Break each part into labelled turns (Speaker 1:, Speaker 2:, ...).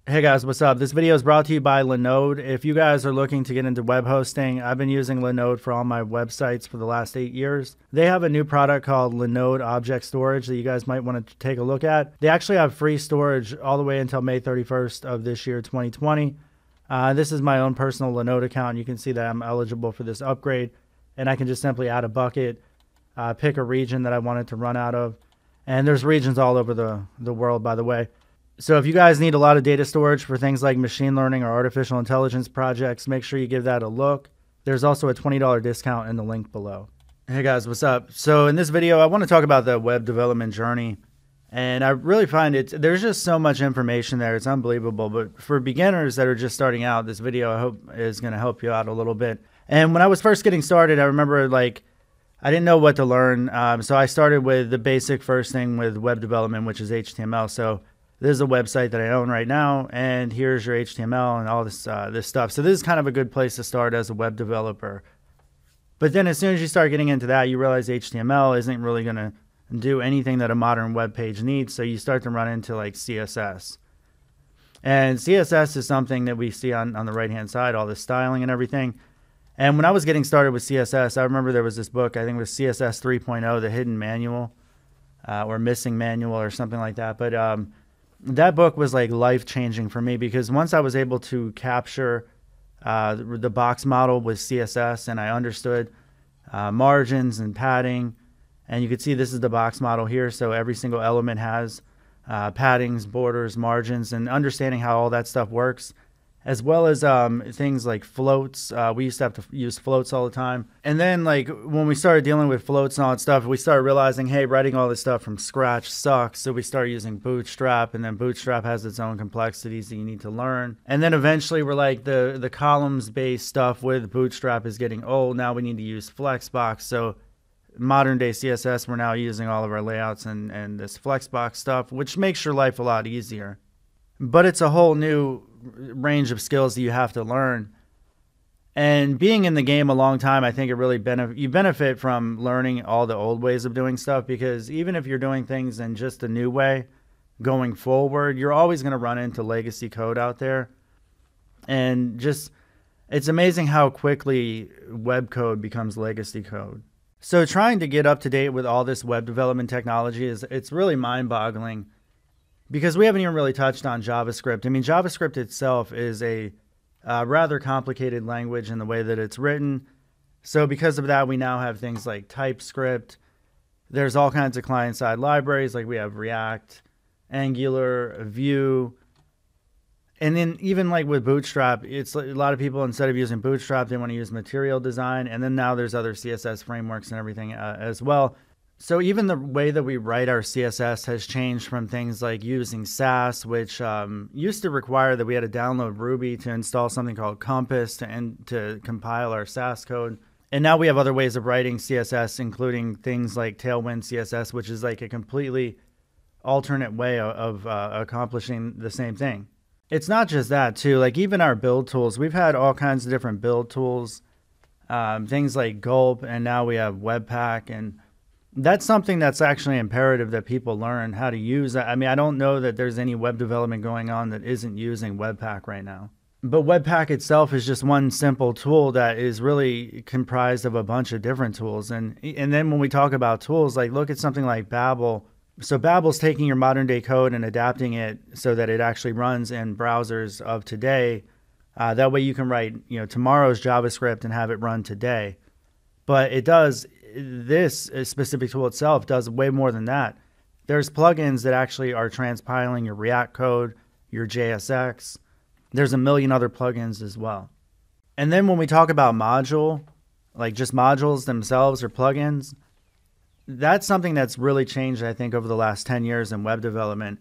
Speaker 1: Hey guys, what's up? This video is brought to you by Linode. If you guys are looking to get into web hosting, I've been using Linode for all my websites for the last 8 years. They have a new product called Linode Object Storage that you guys might want to take a look at. They actually have free storage all the way until May 31st of this year, 2020. This is my own personal Linode account. You can see that I'm eligible for this upgrade, and I can just simply add a bucket, pick a region that I want it to run out of. And there's regions all over the world, by the way. So if you guys need a lot of data storage for things like machine learning or artificial intelligence projects, make sure you give that a look. There's also a $20 discount in the link below. Hey guys, what's up? So in this video, I want to talk about the web development journey. And I really find there's just so much information there. It's unbelievable. But for beginners that are just starting out, this video I hope is going to help you out a little bit. And when I was first getting started, I remember I didn't know what to learn. So I started with the basic first thing with web development, which is HTML. So this is a website that I own right now, and here's your HTML and all this stuff. So this is kind of a good place to start as a web developer. But then as soon as you start getting into that, you realize HTML isn't really going to do anything that a modern web page needs. So you start to run into like CSS. And CSS is something that we see on the right-hand side, all this styling and everything. And when I was getting started with CSS, I remember there was this book, I think it was CSS 3.0, The Hidden Manual, or Missing Manual or something like that. But that book was like life-changing for me, because once I was able to capture the box model with CSS, and I understood margins and padding, and you could see this is the box model here, so every single element has paddings, borders, margins, and understanding how all that stuff works, as well as things like floats. We used to have to use floats all the time. And then like when we started dealing with floats and all that stuff, we started realizing, hey, writing all this stuff from scratch sucks. So we started using Bootstrap, and then Bootstrap has its own complexities that you need to learn. And then eventually we're like, the columns-based stuff with Bootstrap is getting old. Now we need to use Flexbox. So modern day CSS, we're now using all of our layouts and this Flexbox stuff, which makes your life a lot easier. But it's a whole new range of skills that you have to learn. And being in the game a long time, I think it really you benefit from learning all the old ways of doing stuff, because even if you're doing things in just a new way going forward, you're always going to run into legacy code out there. And just, it's amazing how quickly web code becomes legacy code. So trying to get up to date with all this web development technology it's really mind-boggling, because we haven't even really touched on JavaScript. I mean, JavaScript itself is a rather complicated language in the way that it's written. So because of that, we now have things like TypeScript. There's all kinds of client-side libraries, like we have React, Angular, Vue. And then even like with Bootstrap, it's a lot of people, instead of using Bootstrap, they want to use Material Design. And then now there's other CSS frameworks and everything as well. So even the way that we write our CSS has changed from things like using Sass, which used to require that we had to download Ruby to install something called Compass to compile our Sass code. And now we have other ways of writing CSS, including things like Tailwind CSS, which is like a completely alternate way of accomplishing the same thing. It's not just that too, like even our build tools, we've had all kinds of different build tools, things like Gulp, and now we have Webpack, and that's something that's actually imperative that people learn how to use. I mean, I don't know that there's any web development going on that isn't using Webpack right now. But Webpack itself is just one simple tool that is really comprised of a bunch of different tools. And then when we talk about tools, like look at something like Babel. So Babel's taking your modern day code and adapting it so that it actually runs in browsers of today. That way you can write, tomorrow's JavaScript and have it run today. But this specific tool itself does way more than that. There's plugins that actually are transpiling your React code, your JSX. There's a million other plugins as well. And then when we talk about module, like just modules themselves or plugins, that's something that's really changed, I think, over the last 10 years in web development.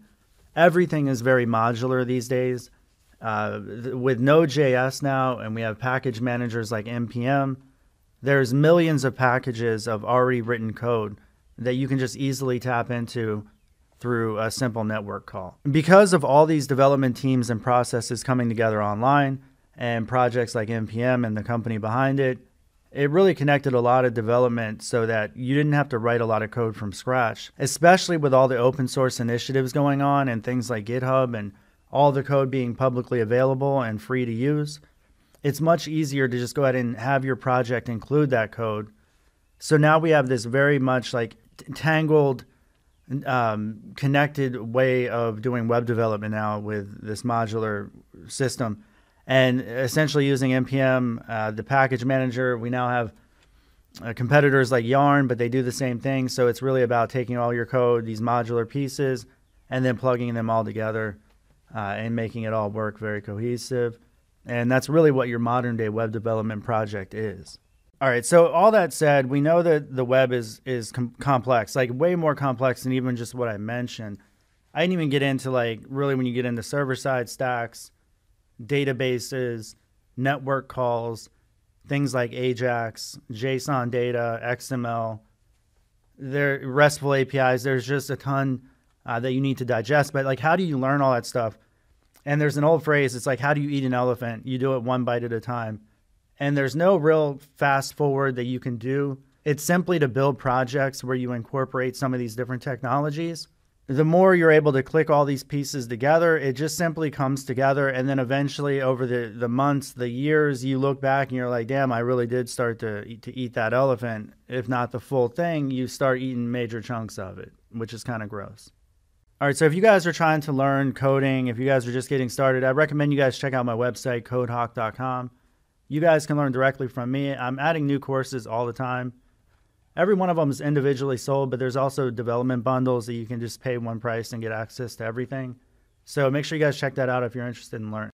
Speaker 1: Everything is very modular these days. With Node.js now, and we have package managers like NPM, there's millions of packages of already written code that you can just easily tap into through a simple network call. Because of all these development teams and processes coming together online, and projects like NPM and the company behind it, it really connected a lot of development so that you didn't have to write a lot of code from scratch, especially with all the open source initiatives going on and things like GitHub and all the code being publicly available and free to use, it's much easier to just go ahead and have your project include that code. So now we have this very much like tangled, connected way of doing web development now with this modular system. And essentially using NPM, the package manager, we now have competitors like Yarn, but they do the same thing. So it's really about taking all your code, these modular pieces, and then plugging them all together and making it all work very cohesive. And that's really what your modern day web development project is. All right, so all that said, we know that the web is complex, like way more complex than even just what I mentioned. I didn't even get into like really when you get into server-side stacks, databases, network calls, things like AJAX, JSON data, XML, RESTful APIs. There's just a ton that you need to digest. But like, how do you learn all that stuff? And there's an old phrase. It's like, how do you eat an elephant? You do it one bite at a time. And there's no real fast forward that you can do. It's simply to build projects where you incorporate some of these different technologies. The more you're able to click all these pieces together, it just simply comes together. And then eventually over the months, the years, you look back and you're like, damn, I really did start to eat that elephant. If not the full thing, you start eating major chunks of it, which is kind of gross. All right, so if you guys are trying to learn coding, if you guys are just getting started, I recommend you guys check out my website, codehawk.com. You guys can learn directly from me. I'm adding new courses all the time. Every one of them is individually sold, but there's also development bundles that you can just pay one price and get access to everything. So make sure you guys check that out if you're interested in learning.